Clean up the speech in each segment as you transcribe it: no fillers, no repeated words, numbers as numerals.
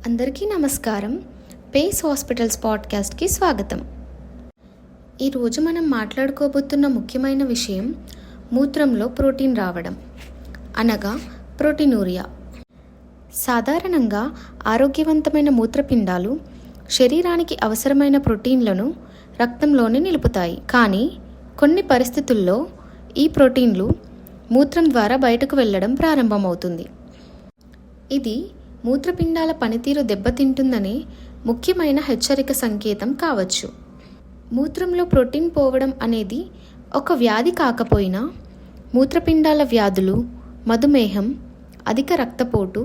అందరికీ నమస్కారం. Face hospitals పాడ్కాస్ట్కి స్వాగతం. ఈరోజు మనం మాట్లాడుకోబోతున్న ముఖ్యమైన విషయం మూత్రంలో ప్రోటీన్ రావడం, అనగా ప్రోటీనూరియా. సాధారణంగా ఆరోగ్యవంతమైన మూత్రపిండాలు శరీరానికి అవసరమైన ప్రోటీన్లను రక్తంలోనే నిలుపుతాయి. కానీ కొన్ని పరిస్థితుల్లో ఈ ప్రోటీన్లు మూత్రం ద్వారా బయటకు వెళ్ళడం ప్రారంభమవుతుంది. ఇది మూత్రపిండాల పనితీరు దెబ్బతింటుందనే ముఖ్యమైన హెచ్చరిక సంకేతం కావచ్చు. మూత్రంలో ప్రోటీన్ పోవడం అనేది ఒక వ్యాధి కాకపోయినా మూత్రపిండాల వ్యాధులు, మధుమేహం, అధిక రక్తపోటు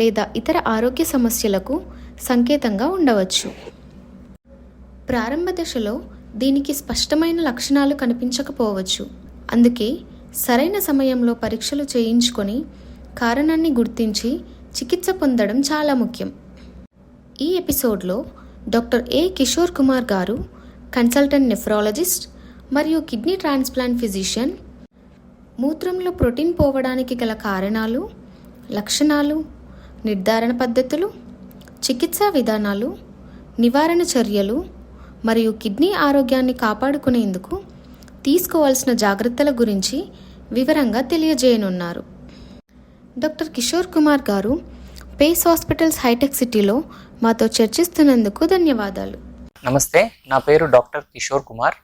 లేదా ఇతర ఆరోగ్య సమస్యలకు సంకేతంగా ఉండవచ్చు. ప్రారంభ దశలో దీనికి స్పష్టమైన లక్షణాలు కనిపించకపోవచ్చు. అందుకే సరైన సమయంలో పరీక్షలు చేయించుకొని కారణాన్ని గుర్తించి చికిత్స పొందడం చాలా ముఖ్యం. ఈ ఎపిసోడ్లో డాక్టర్ ఏ కిషోర్ కుమార్ గారు, కన్సల్టెంట్ నెఫ్రాలజిస్ట్ మరియు కిడ్నీ ట్రాన్స్ప్లాంట్ ఫిజిషియన్, మూత్రంలో ప్రోటీన్ పోవడానికి గల కారణాలు, లక్షణాలు, నిర్ధారణ పద్ధతులు, చికిత్సా విధానాలు, నివారణ చర్యలు మరియు కిడ్నీ ఆరోగ్యాన్ని కాపాడుకునేందుకు తీసుకోవాల్సిన జాగ్రత్తల గురించి వివరంగా తెలియజేయనున్నారు. డాక్టర్ కిషోర్ కుమార్ గారు పేస్ హాస్పిటల్స్ హైటెక్ సిటీలో మాతో చర్చిస్తున్నందుకు ధన్యవాదాలు. నమస్తే, నా పేరు డాక్టర్ కిషోర్ కుమార్.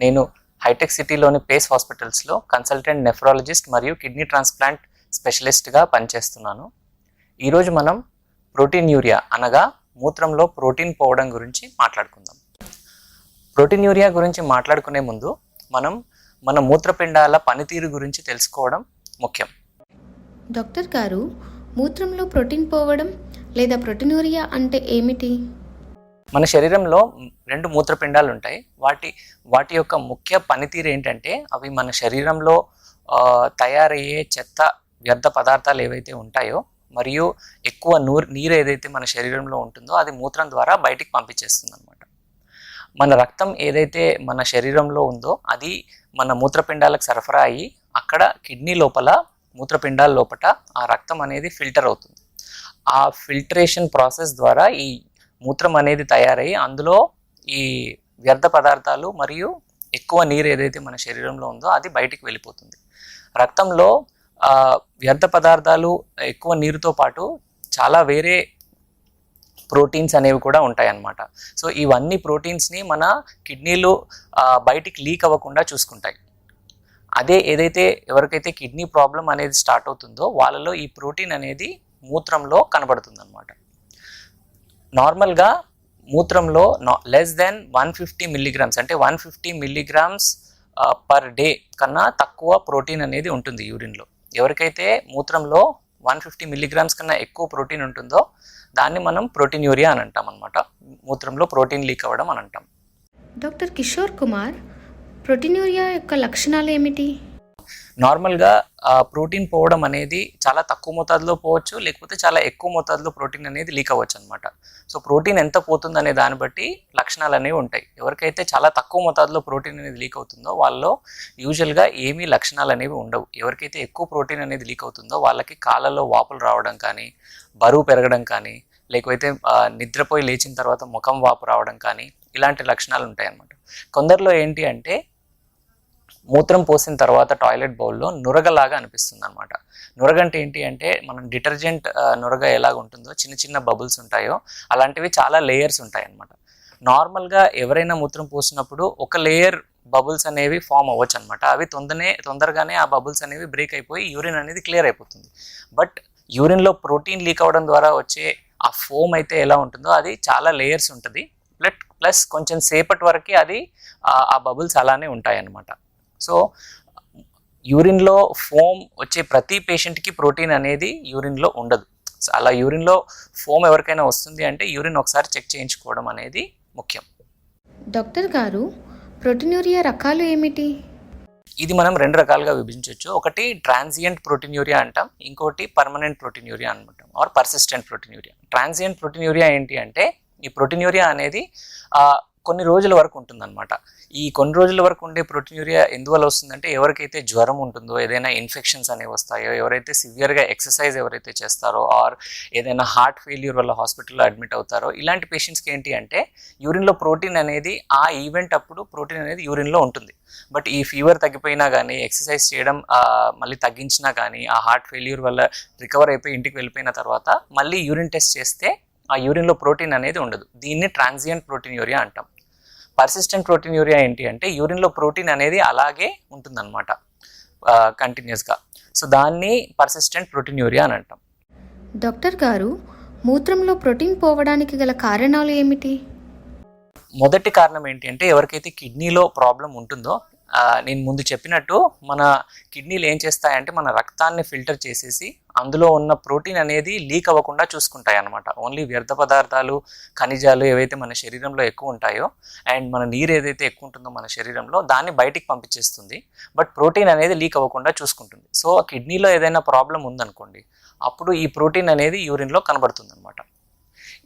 నేను హైటెక్ సిటీలోని పేస్ హాస్పిటల్స్లో కన్సల్టెంట్ నెఫ్రాలజిస్ట్ మరియు కిడ్నీ ట్రాన్స్ప్లాంట్ స్పెషలిస్ట్గా పనిచేస్తున్నాను. ఈరోజు మనం ప్రోటీన్యూరియా అనగా మూత్రంలో ప్రోటీన్ పోవడం గురించి మాట్లాడుకుందాం. ప్రోటీన్యూరియా గురించి మాట్లాడుకునే ముందు మనం మన మూత్రపిండాల పనితీరు గురించి తెలుసుకోవడం ముఖ్యం. డాక్టర్ గారు, మూత్రంలో ప్రోటీన్ పోవడం లేదా ప్రోటీనూరియా అంటే ఏమిటి? మన శరీరంలో 2 మూత్రపిండాలు ఉంటాయి. వాటి యొక్క ముఖ్య పనితీరు ఏంటంటే, అవి మన శరీరంలో తయారయ్యే చెత్త, వ్యర్థ పదార్థాలు ఏవైతే ఉంటాయో మరియు ఎక్కువ నీరు ఏదైతే మన శరీరంలో ఉంటుందో అది మూత్రం ద్వారా బయటికి పంపించేస్తుంది అనమాట. మన రక్తం ఏదైతే మన శరీరంలో ఉందో అది మన మూత్రపిండాలకు సరఫరా అయ్యి అక్కడ కిడ్నీ లోపల, మూత్రపిండాల లోపల ఆ రక్తం అనేది ఫిల్టర్ అవుతుంది. ఆ ఫిల్టరేషన్ ప్రాసెస్ ద్వారా ఈ మూత్రం అనేది తయారయ్యి అందులో ఈ వ్యర్థ పదార్థాలు మరియు ఎక్కువ నీరు ఏదైతే మన శరీరంలో ఉందో అది బయటికి వెళ్ళిపోతుంది. రక్తంలో వ్యర్థ పదార్థాలు, ఎక్కువ నీరుతో పాటు చాలా వేరే ప్రోటీన్స్ అనేవి కూడా ఉంటాయన్నమాట. సో ఇవన్నీ ప్రోటీన్స్ని మన కిడ్నీలు బయటికి లీక్ అవ్వకుండా చూసుకుంటాయి. అదే ఏదైతే ఎవరికైతే కిడ్నీ ప్రాబ్లం అనేది స్టార్ట్ అవుతుందో వాళ్ళలో ఈ ప్రోటీన్ అనేది మూత్రంలో కనబడుతుంది అనమాట. నార్మల్గా మూత్రంలో లెస్ దెన్ 150 మిల్లీగ్రామ్స్ అంటే 150 మిల్లీగ్రామ్స్ పర్ డే కన్నా తక్కువ ప్రోటీన్ అనేది ఉంటుంది యూరిన్లో. ఎవరికైతే మూత్రంలో 150 మిల్లీగ్రామ్స్ కన్నా ఎక్కువ ప్రోటీన్ ఉంటుందో దాన్ని మనం ప్రోటీన్యూరియా అని అంటాం అనమాట. మూత్రంలో ప్రోటీన్ లీక్ అవ్వడం అని అంటాం. డాక్టర్ కిషోర్ కుమార్, ప్రోటీనూరియా యొక్క లక్షణాలు ఏమిటి? నార్మల్గా ప్రోటీన్ పోవడం అనేది చాలా తక్కువ మోతాదులో పోవచ్చు, లేకపోతే చాలా ఎక్కువ మోతాదులో ప్రోటీన్ అనేది లీక్ అవ్వచ్చు అనమాట. సో ప్రోటీన్ ఎంత పోతుంది అనే దాన్ని బట్టి లక్షణాలు అనేవి ఉంటాయి. ఎవరికైతే చాలా తక్కువ మోతాదులో ప్రోటీన్ అనేది లీక్ అవుతుందో వాళ్ళలో యూజువల్గా ఏమీ లక్షణాలు అనేవి ఉండవు. ఎవరికైతే ఎక్కువ ప్రోటీన్ అనేది లీక్ అవుతుందో వాళ్ళకి కాళ్ళలో వాపులు రావడం కానీ, బరువు పెరగడం కానీ, లేకపోతే నిద్రపోయి లేచిన తర్వాత ముఖం వాపు రావడం కానీ ఇలాంటి లక్షణాలు ఉంటాయి అన్నమాట. కొందరిలో ఏంటి అంటే మూత్రం పోసిన తర్వాత టాయిలెట్ బౌల్లో నురగలాగా అనిపిస్తుంది అనమాట. నురగ అంటే ఏంటి అంటే మనం డిటర్జెంట్ నురగ ఎలాగ ఉంటుందో చిన్న చిన్న బబుల్స్ ఉంటాయో అలాంటివి చాలా లేయర్స్ ఉంటాయి అన్నమాట. నార్మల్గా ఎవరైనా మూత్రం పోసినప్పుడు ఒక లేయర్ బబుల్స్ అనేవి ఫామ్ అవ్వచ్చు అనమాట. అవి తొందరగానే ఆ బబుల్స్ అనేవి బ్రేక్ అయిపోయి యూరిన్ అనేది క్లియర్ అయిపోతుంది. బట్ యూరిన్లో ప్రోటీన్ లీక్ అవ్వడం ద్వారా వచ్చే ఆ ఫోమ్ అయితే ఎలా ఉంటుందో అది చాలా లేయర్స్ ఉంటుంది. ప్లస్ కొంచెం సేపటి వరకు అది ఆ బబుల్స్ అలానే ఉంటాయి అన్నమాట. సో యూరిన్లో ఫోమ్ వచ్చే ప్రతి పేషెంట్కి ప్రోటీన్ అనేది యూరిన్లో ఉండదు. అలా యూరిన్లో ఫోమ్ ఎవరికైనా వస్తుంది అంటే యూరిన్ ఒకసారి చెక్ చేయించుకోవడం అనేది ముఖ్యం. డాక్టర్ గారు, ప్రోటీనూరియా రకాలు ఏమిటి? ఇది మనం 2 రకాలుగా విభజించవచ్చు. ఒకటి ట్రాన్సియంట్ ప్రోటీన్యూరియా అంటాం, ఇంకోటి పర్మనెంట్ ప్రోటీన్యూరియా అంటాం or persistent proteinuria. Transient proteinuria ఏంటి అంటే ఈ ప్రోటీన్యూరియా అనేది కొన్ని రోజుల వరకు ఉంటుందన్నమాట. ఈ కొన్ని రోజుల వరకు ఉండే ప్రోటీన్యూరియా ఎందువల్ల వస్తుందంటే, ఎవరికైతే జ్వరం ఉంటుందో, ఏదైనా ఇన్ఫెక్షన్స్ అనేవి వస్తాయో, ఎవరైతే సివియర్గా ఎక్సర్సైజ్ ఎవరైతే చేస్తారో, ఆర్ ఏదైనా హార్ట్ ఫెయిల్యూర్ వల్ల హాస్పిటల్లో అడ్మిట్ అవుతారో, ఇలాంటి పేషెంట్స్కి ఏంటి అంటే యూరిన్లో ప్రోటీన్ అనేది ఆ ఈవెంట్ అప్పుడు ప్రోటీన్ అనేది యూరిన్లో ఉంటుంది. బట్ ఈ ఫీవర్ తగ్గిపోయినా కానీ, ఎక్సర్సైజ్ చేయడం మళ్ళీ తగ్గించినా కానీ, ఆ హార్ట్ ఫెయిల్యూర్ వల్ల రికవర్ అయిపోయి ఇంటికి వెళ్ళిపోయిన తర్వాత మళ్ళీ యూరిన్ టెస్ట్ చేస్తే ఆ యూరిన్లో ప్రోటీన్ అనేది ఉండదు. దీన్ని ట్రాన్సియంట్ ప్రోటీన్యూరియా అంటాం. పర్సిస్టెంట్ ప్రోటీన్యూరియా ఏంటి అంటే, యూరిన్లో ప్రోటీన్ అనేది అలాగే ఉంటుందన్నమాట కంటిన్యూస్గా. సో దాన్ని పర్సిస్టెంట్ ప్రోటీన్యూరియా అని అంటాం. డాక్టర్ గారు, మూత్రంలో ప్రోటీన్ పోవడానికి గల కారణాలు ఏమిటి? మొదటి కారణం ఏంటి అంటే, ఎవరికైతే కిడ్నీలో ప్రాబ్లం ఉంటుందో, నేను ముందు చెప్పినట్టు మన కిడ్నీలు ఏం చేస్తాయంటే మన రక్తాన్ని ఫిల్టర్ చేసేసి అందులో ఉన్న ప్రోటీన్ అనేది లీక్ అవ్వకుండా చూసుకుంటాయి అన్నమాట. ఓన్లీ వ్యర్థ పదార్థాలు, ఖనిజాలు ఏవైతే మన శరీరంలో ఎక్కువ ఉంటాయో అండ్ మన నీరు ఏదైతే ఎక్కువ ఉంటుందో మన శరీరంలో, దాన్ని బయటికి పంపించేస్తుంది. బట్ ప్రోటీన్ అనేది లీక్ అవ్వకుండా చూసుకుంటుంది. సో కిడ్నీలో ఏదైనా ప్రాబ్లం ఉందనుకోండి, అప్పుడు ఈ ప్రోటీన్ అనేది యూరిన్లో కనబడుతుంది అనమాట.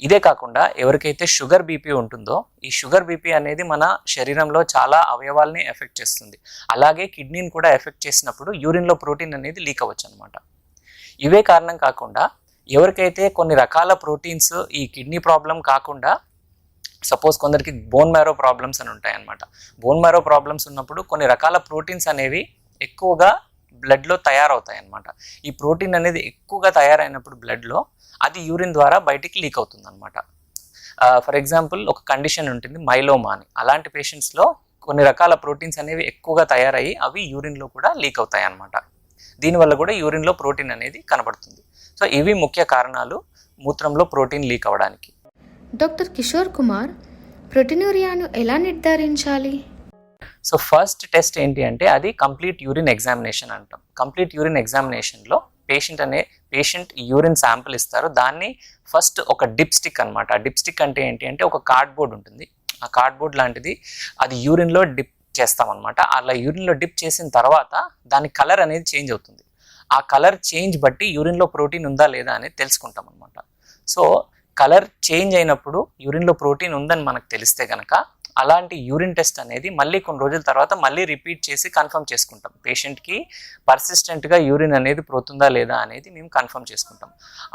ఇదే కాకుండా ఎవరికైతే షుగర్ బీపీ ఉంటుందో, ఈ షుగర్ బీపీ అనేది మన శరీరంలో చాలా అవయవాల్ని ఎఫెక్ట్ చేస్తుంది. అలాగే కిడ్నీని కూడా ఎఫెక్ట్ చేసినప్పుడు యూరిన్లో ప్రోటీన్ అనేది లీక్ అవ్వచ్చు అనమాట. ఇవే కారణం కాకుండా ఎవరికైతే కొన్ని రకాల ప్రోటీన్స్ ఈ కిడ్నీ ప్రాబ్లం కాకుండా, సపోజ్ కొందరికి బోన్ మ్యారో ప్రాబ్లమ్స్ అని ఉంటాయి అన్నమాట. బోన్ మ్యారో ప్రాబ్లమ్స్ ఉన్నప్పుడు కొన్ని రకాల ప్రోటీన్స్ అనేవి ఎక్కువగా బ్లడ్లో తయారవుతాయి అన్నమాట. ఈ ప్రోటీన్ అనేది ఎక్కువగా తయారైనప్పుడు బ్లడ్లో అది యూరిన్ ద్వారా బయటికి లీక్ అవుతుంది అనమాట. ఫర్ ఎగ్జాంపుల్ ఒక కండిషన్ ఉంటుంది మైలోమా అని. అలాంటి పేషెంట్స్లో కొన్ని రకాల ప్రోటీన్స్ అనేవి ఎక్కువగా తయారయ్యి అవి యూరిన్లో కూడా లీక్ అవుతాయి అన్నమాట. దీనివల్ల కూడా యూరిన్లో ప్రోటీన్ అనేది కనబడుతుంది. సో ఇవి ముఖ్య కారణాలు మూత్రంలో ప్రోటీన్ లీక్ అవ్వడానికి. డాక్టర్ కిషోర్ కుమార్, ప్రోటీన్యూరియాను ఎలా నిర్ధారించాలి? సో ఫస్ట్ టెస్ట్ ఏంటి అంటే, అది కంప్లీట్ యూరిన్ ఎగ్జామినేషన్ అంటాం. కంప్లీట్ యూరిన్ ఎగ్జామినేషన్లో పేషెంట్ యూరిన్ శాంపిల్ ఇస్తారు. దాన్ని ఫస్ట్ ఒక డిప్ స్టిక్ అనమాట. డిప్ స్టిక్ అంటే ఏంటి అంటే, ఒక కార్డ్బోర్డ్ ఉంటుంది. ఆ కార్డ్బోర్డ్ లాంటిది, అది యూరిన్లో డిప్ చేస్తామన్నమాట. అలా యూరిన్లో డిప్ చేసిన తర్వాత దాని కలర్ అనేది చేంజ్ అవుతుంది. ఆ కలర్ చేంజ్ బట్టి యూరిన్లో ప్రోటీన్ ఉందా లేదా అనేది తెలుసుకుంటాం అనమాట. సో కలర్ చేంజ్ అయినప్పుడు యూరిన్లో ప్రోటీన్ ఉందని మనకు తెలిస్తే కనుక, అలాంటి యూరిన్ టెస్ట్ అనేది మళ్ళీ కొన్ని రోజుల తర్వాత మళ్ళీ రిపీట్ చేసి కన్ఫర్మ్ చేసుకుంటాం. పేషెంట్కి పర్సిస్టెంట్గా యూరిన్ అనేది పోతుందా లేదా అనేది మేము కన్ఫర్మ్ చేసుకుంటాం.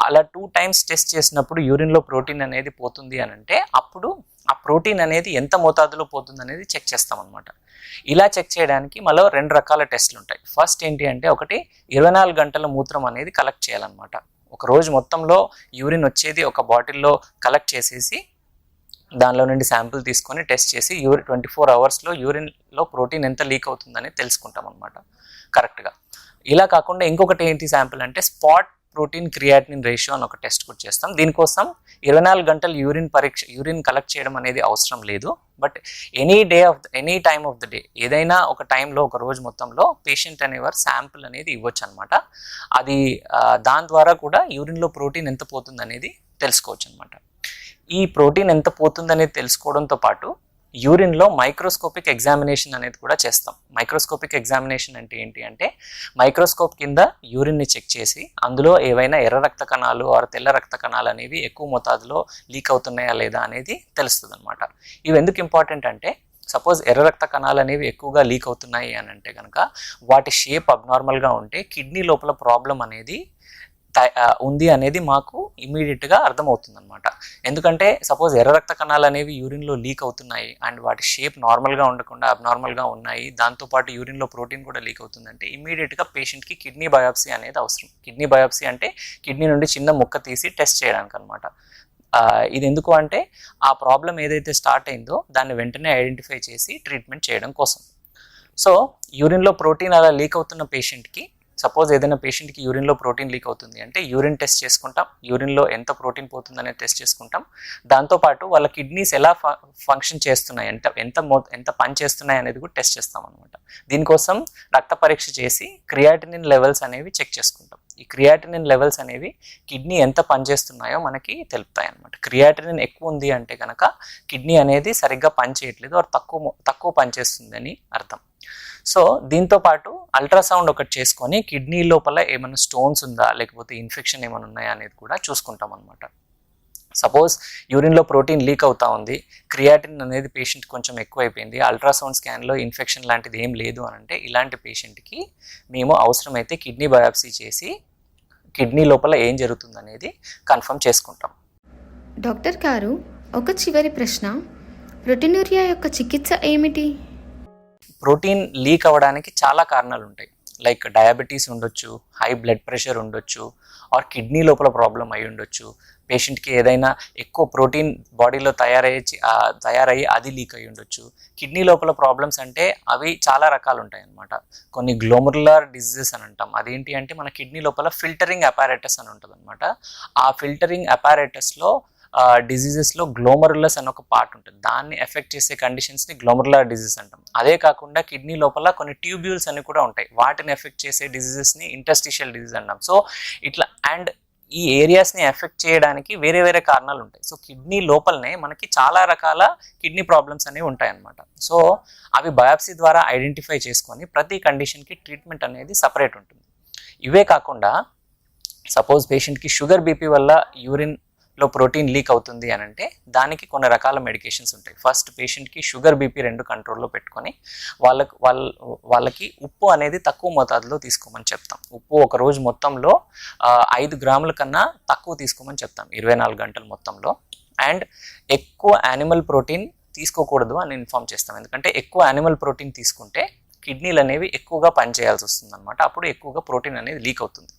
అలా 2 times టెస్ట్ చేసినప్పుడు యూరిన్లో ప్రోటీన్ అనేది పోతుంది అని అంటే, అప్పుడు ఆ ప్రోటీన్ అనేది ఎంత మోతాదులో పోతుంది అనేది చెక్ చేస్తాం అనమాట. ఇలా చెక్ చేయడానికి మళ్ళీ 2 రకాల టెస్టులు ఉంటాయి. ఫస్ట్ ఏంటి అంటే, ఒకటి 24 గంటల మూత్రం అనేది కలెక్ట్ చేయాలన్నమాట. ఒక రోజు మొత్తంలో యూరిన్ వచ్చేది ఒక బాటిల్లో కలెక్ట్ చేసేసి దానిలో నుండి శాంపుల్ తీసుకొని టెస్ట్ చేసి 24 hours యూరిన్లో ప్రోటీన్ ఎంత లీక్ అవుతుందని తెలుసుకుంటాం అనమాట కరెక్ట్గా. ఇలా కాకుండా ఇంకొకటి ఏంటి శాంపుల్ అంటే, స్పాట్ ప్రోటీన్ క్రియాటినిన్ రేషియో అని ఒక టెస్ట్ కూడా చేస్తాం. దీనికోసం 24 గంటలు యూరిన్ కలెక్ట్ చేయడం అనేది అవసరం లేదు. But any time of the day, ఏదైనా ఒక టైంలో, ఒక రోజు మొత్తంలో పేషెంట్ అనేవారు శాంపుల్ అనేది ఇవ్వచ్చు అనమాట. అది దాని ద్వారా కూడా యూరిన్లో ప్రోటీన్ ఎంత పోతుంది అనేది తెలుసుకోవచ్చు అనమాట. ఈ ప్రోటీన్ ఎంత పోతుందనేది తెలుసుకోవడంతో పాటు యూరిన్లో మైక్రోస్కోపిక్ ఎగ్జామినేషన్ అనేది కూడా చేస్తాం. మైక్రోస్కోపిక్ ఎగ్జామినేషన్ అంటే ఏంటి అంటే, మైక్రోస్కోప్ కింద యూరిన్ని చెక్ చేసి అందులో ఏవైనా ఎర్ర రక్త కణాలు ఆర్ తెల్ల రక్త కణాలు అనేవి ఎక్కువ మోతాదులో లీక్ అవుతున్నాయా లేదా అనేది తెలుస్తుంది అనమాట. ఇవి ఎందుకు ఇంపార్టెంట్ అంటే, సపోజ్ ఎర్ర రక్త కణాలు అనేవి ఎక్కువగా లీక్ అవుతున్నాయి అని అంటే కనుక, వాటి షేప్ అబ్నార్మల్గా ఉంటే కిడ్నీ లోపల ప్రాబ్లం అనేది ఉంది అనేది మాకు ఇమీడియట్గా అర్థమవుతుంది అనమాట. ఎందుకంటే సపోజ్ ఎర్ర రక్త కణాలు అనేవి యూరిన్లో లీక్ అవుతున్నాయి అండ్ వాటి షేప్ నార్మల్గా ఉండకుండా అబ్నార్మల్గా ఉన్నాయి, దాంతోపాటు యూరిన్లో ప్రోటీన్ కూడా లీక్ అవుతుందంటే ఇమీడియట్గా పేషెంట్కి కిడ్నీ బయాప్సీ అనేది అవసరం. కిడ్నీ బయాప్సీ అంటే కిడ్నీ నుండి చిన్న ముక్క తీసి టెస్ట్ చేయడానికి అనమాట. ఇది ఎందుకు అంటే, ఆ ప్రాబ్లం ఏదైతే స్టార్ట్ అయిందో దాన్ని వెంటనే ఐడెంటిఫై చేసి ట్రీట్మెంట్ చేయడం కోసం. సో యూరిన్లో ప్రోటీన్ అలా లీక్ అవుతున్న పేషెంట్కి, సపోజ్ ఏదైనా పేషెంట్కి యూరిన్లో ప్రోటీన్ లీక్ అవుతుంది అంటే యూరిన్ టెస్ట్ చేసుకుంటాం. యూరిన్లో ఎంత ప్రోటీన్ పోతుందనేది టెస్ట్ చేసుకుంటాం. దాంతోపాటు వాళ్ళ కిడ్నీస్ ఎలా ఫంక్షన్ చేస్తున్నాయి, ఎంత పని చేస్తున్నాయి అనేది కూడా టెస్ట్ చేస్తాం అనమాట. దీనికోసం రక్త పరీక్ష చేసి క్రియాటినిన్ లెవెల్స్ అనేవి చెక్ చేసుకుంటాం. ఈ క్రియాటినిన్ లెవెల్స్ అనేవి కిడ్నీ ఎంత పనిచేస్తున్నాయో మనకి తెలుపుతాయి అనమాట. క్రియాటినిన్ ఎక్కువ ఉంది అంటే కనుక కిడ్నీ అనేది సరిగ్గా పనిచేయట్లేదు, తక్కువ పనిచేస్తుందని అర్థం. సో దీంతో పాటు అల్ట్రాసౌండ్ ఒకటి చేసుకొని కిడ్నీ లోపల ఏమైనా స్టోన్స్ ఉందా లేకపోతే ఇన్ఫెక్షన్ ఏమైనా ఉన్నాయా అనేది కూడా చూసుకుంటాం అనమాట. సపోజ్ యూరిన్లో ప్రోటీన్ లీక్ అవుతా ఉంది, క్రియాటిన్ అనేది పేషెంట్ కొంచెం ఎక్కువైపోయింది, అల్ట్రాసౌండ్ స్కాన్లో ఇన్ఫెక్షన్ లాంటిది ఏం లేదు అని అంటే ఇలాంటి పేషెంట్కి మేము అవసరమైతే కిడ్నీ బయాప్సీ చేసి కిడ్నీ లోపల ఏం జరుగుతుంది అనేది కన్ఫర్మ్ చేసుకుంటాం. డాక్టర్ గారు, ఒక చివరి ప్రశ్న, ప్రోటీనూరియా యొక్క చికిత్స ఏమిటి? ప్రోటీన్ లీక్ అవ్వడానికి చాలా కారణాలు ఉంటాయి. లైక్ డయాబెటీస్ ఉండొచ్చు, హై బ్లడ్ ప్రెషర్ ఉండొచ్చు, ఆర్ కిడ్నీ లోపల ప్రాబ్లం అయి ఉండొచ్చు, పేషెంట్కి ఏదైనా ఎక్కువ ప్రోటీన్ బాడీలో తయారయ్యి అది లీక్ అయి ఉండొచ్చు. కిడ్నీ లోపల ప్రాబ్లమ్స్ అంటే అవి చాలా రకాలు ఉంటాయి అన్నమాట. కొన్ని గ్లోమరులర్ డిజీజెస్ అని అంటాం. అదేంటి అంటే మన కిడ్నీ లోపల ఫిల్టరింగ్ అపారేటస్ అని ఉంటుంది అనమాట. ఆ ఫిల్టరింగ్ అపారేటస్లో డిజీజెస్లో గ్లోమరులస్ అని ఒక పార్ట్ ఉంటుంది. దాన్ని ఎఫెక్ట్ చేసే కండిషన్స్ని గ్లోమరులర్ డిజీజ్ అంటాం. అదే కాకుండా కిడ్నీ లోపల కొన్ని ట్యూబ్యూల్స్ అని కూడా ఉంటాయి. వాటిని ఎఫెక్ట్ చేసే డిజీజెస్ని ఇంటర్స్టిషియల్ డిజీజ్ అంటాం. సో ఇట్లా అండ్ ఈ ఏరియాస్ని ఎఫెక్ట్ చేయడానికి వేరే వేరే కారణాలు ఉంటాయి. సో కిడ్నీ లోపలనే మనకి చాలా రకాల కిడ్నీ ప్రాబ్లమ్స్ అనేవి ఉంటాయి అన్నమాట. సో అవి బయాప్సీ ద్వారా ఐడెంటిఫై చేసుకొని ప్రతి కండిషన్కి ట్రీట్మెంట్ అనేది సపరేట్ ఉంటుంది. ఇవే కాకుండా సపోజ్ పేషెంట్కి షుగర్ బీపీ వల్ల యూరిన్లో ప్రోటీన్ లీక్ అవుతుంది అని అంటే దానికి కొన్ని రకాల మెడికేషన్స్ ఉంటాయి. ఫస్ట్ పేషెంట్కి షుగర్ బీపీ 2 కంట్రోల్లో పెట్టుకొని వాళ్ళకి ఉప్పు అనేది తక్కువ మోతాదులో తీసుకోమని చెప్తాం. ఉప్పు ఒక రోజు మొత్తంలో 5 గ్రాముల కన్నా తక్కువ తీసుకోమని చెప్తాం 24 గంటల మొత్తంలో. అండ్ ఎక్కువ యానిమల్ ప్రోటీన్ తీసుకోకూడదు అని ఇన్ఫార్మ్ చేస్తాం. ఎందుకంటే ఎక్కువ యానిమల్ ప్రోటీన్ తీసుకుంటే కిడ్నీలు అనేవి ఎక్కువగా పనిచేయాల్సి వస్తుంది అనమాట. అప్పుడు ఎక్కువగా ప్రోటీన్ అనేది లీక్ అవుతుంది.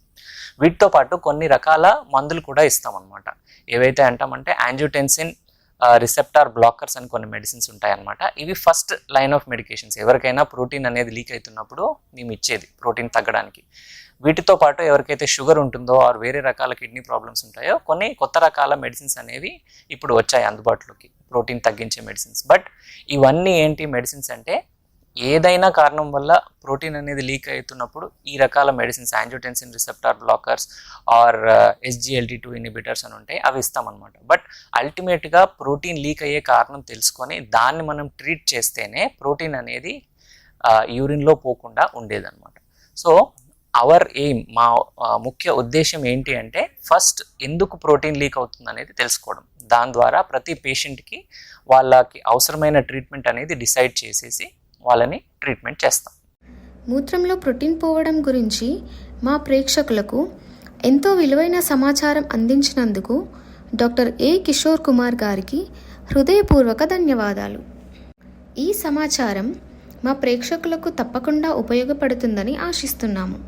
వీటితో పాటు కొన్ని రకాల మందులు కూడా ఇస్తాం అనమాట. ఏవైతే అంటామంటే యాంజియోటెన్సిన్ రిసెప్టార్ బ్లాకర్స్ అని కొన్ని మెడిసిన్స్ ఉంటాయన్నమాట. ఇవి ఫస్ట్ లైన్ ఆఫ్ మెడికేషన్స్. ఎవరికైనా ప్రోటీన్ అనేది లీక్ అవుతున్నప్పుడు మేము ఇచ్చేది ప్రోటీన్ తగ్గడానికి. వీటితో పాటు ఎవరికైతే షుగర్ ఉంటుందో ఆర్ వేరే రకాల కిడ్నీ ప్రాబ్లమ్స్ ఉంటాయో కొన్ని కొత్త రకాల మెడిసిన్స్ అనేవి ఇప్పుడు వచ్చాయి అందుబాటులోకి, ప్రోటీన్ తగ్గించే మెడిసిన్స్. బట్ ఇవన్నీ ఏంటి మెడిసిన్స్ అంటే ఏదైనా కారణం వల్ల ప్రోటీన్ అనేది లీక్ అవుతున్నప్పుడు ఈ రకాల medicines angiotensin receptor blockers or SGLT2 inhibitors అని ఉంటాయి, అవి ఇస్తామన్నమాట. బట్ అల్టిమేట్గా ప్రోటీన్ లీక్ అయ్యే కారణం తెలుసుకొని దాన్ని మనం ట్రీట్ చేస్తేనే ప్రోటీన్ అనేది యూరిన్లో పోకుండా ఉండేదన్నమాట. సో అవర్ ఎయిమ్, మా ముఖ్య ఉద్దేశం ఏంటి అంటే ఫస్ట్ ఎందుకు ప్రోటీన్ లీక్ అవుతుంది అనేది తెలుసుకోవడం. దాని ద్వారా ప్రతి పేషెంట్కి వాళ్ళకి అవసరమైన ట్రీట్మెంట్ అనేది డిసైడ్ చేసేసి వాళ్ళని ట్రీట్మెంట్ చేస్తాం. మూత్రంలో ప్రోటీన్ పోవడం గురించి మా ప్రేక్షకులకు ఎంతో విలువైన సమాచారం అందించినందుకు డాక్టర్ ఏ కిషోర్ కుమార్ గారికి హృదయపూర్వక ధన్యవాదాలు. ఈ సమాచారం మా ప్రేక్షకులకు తప్పకుండా ఉపయోగపడుతుందని ఆశిస్తున్నాము.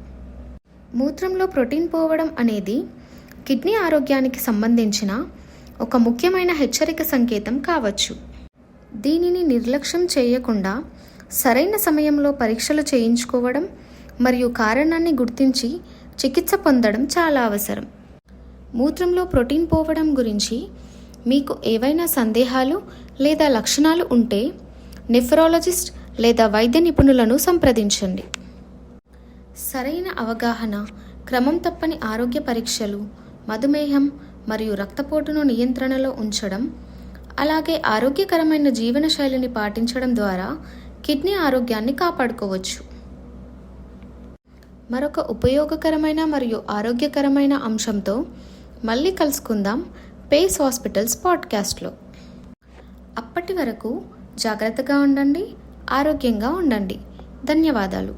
మూత్రంలో ప్రోటీన్ పోవడం అనేది కిడ్నీ ఆరోగ్యానికి సంబంధించిన ఒక ముఖ్యమైన హెచ్చరిక సంకేతం కావచ్చు. దీనిని నిర్లక్ష్యం చేయకుండా సరైన సమయంలో పరీక్షలు చేయించుకోవడం మరియు కారణాన్ని గుర్తించి చికిత్స పొందడం చాలా అవసరం. మూత్రంలో ప్రోటీన్ పోవడం గురించి మీకు ఏవైనా సందేహాలు లేదా లక్షణాలు ఉంటే నెఫ్రాలజిస్ట్ లేదా వైద్య నిపుణులను సంప్రదించండి. సరైన అవగాహన, క్రమం తప్పని ఆరోగ్య పరీక్షలు, మధుమేహం మరియు రక్తపోటును నియంత్రణలో ఉంచడం, అలాగే ఆరోగ్యకరమైన జీవనశైలిని పాటించడం ద్వారా కిడ్నీ ఆరోగ్యాన్ని కాపాడుకోవచ్చు. మరొక ఉపయోగకరమైన మరియు ఆరోగ్యకరమైన అంశంతో మళ్ళీ కలుసుకుందాం పేస్ హాస్పిటల్స్ పాడ్కాస్ట్లో. అప్పటి వరకు జాగ్రత్తగా ఉండండి, ఆరోగ్యంగా ఉండండి. ధన్యవాదాలు.